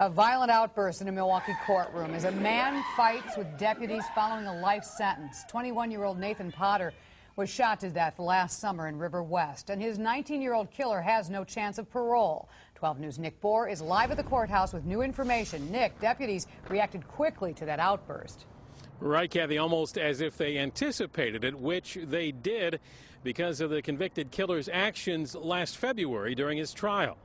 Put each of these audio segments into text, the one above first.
A violent outburst in a Milwaukee courtroom as a man fights with deputies following a life sentence. 21-year-old Nathan Potter was shot to death last summer in River West, and his 19-year-old killer has no chance of parole. 12 News' Nick Bohr is live at the courthouse with new information. Nick, deputies reacted quickly to that outburst. Right, Kathy, almost as if they anticipated it, which they did because of the convicted killer's actions last February during his trial.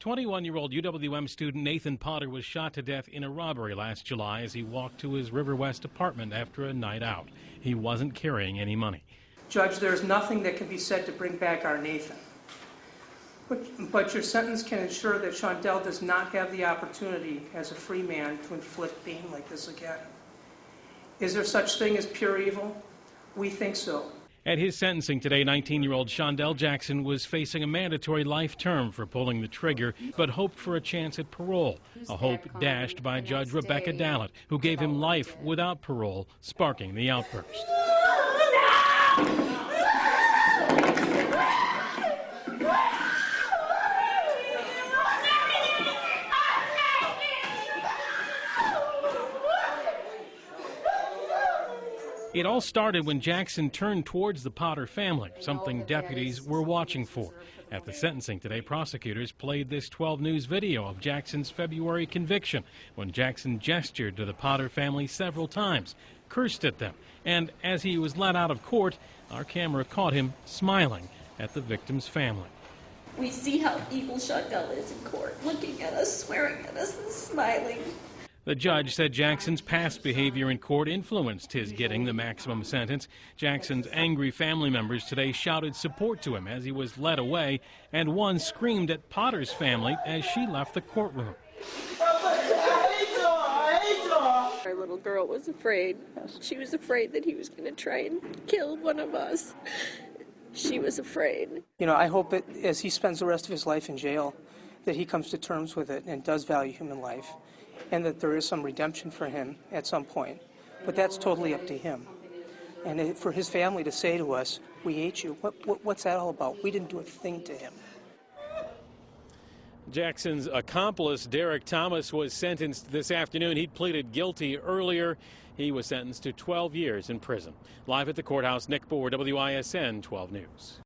21-year-old UWM student Nathan Potter was shot to death in a robbery last July as he walked to his River West apartment after a night out. He wasn't carrying any money. Judge, there's nothing that can be said to bring back our Nathan. But your sentence can ensure that Shondell does not have the opportunity as a free man to inflict pain like this again. Is there such thing as pure evil? We think so. At his sentencing today, 19-year-old Shondell Jackson was facing a mandatory life term for pulling the trigger, but hoped for a chance at parole, a hope dashed by Judge Rebecca Dallett, who gave him life without parole, sparking the outburst. It all started when Jackson turned towards the Potter family, something deputies were watching for. At the sentencing today, prosecutors played this 12 News video of Jackson's February conviction when Jackson gestured to the Potter family several times, cursed at them, and as he was let out of court, our camera caught him smiling at the victim's family. We see how evil Shondell is in court, looking at us, swearing at us, and smiling. The judge said Jackson's past behavior in court influenced his getting the maximum sentence. Jackson's angry family members today shouted support to him as he was led away, and one screamed at Potter's family as she left the courtroom. Our little girl was afraid. She was afraid that he was going to try and kill one of us. She was afraid. You know, I hope that as he spends the rest of his life in jail, that he comes to terms with it and does value human life, and that there is some redemption for him at some point. But that's totally up to him. And for his family to say to us, we hate you, what's that all about? We didn't do a thing to him. Jackson's accomplice, Derek Thomas, was sentenced this afternoon. He'd pleaded guilty earlier. He was sentenced to 12 years in prison. Live at the courthouse, Nick Bohr, WISN 12 News.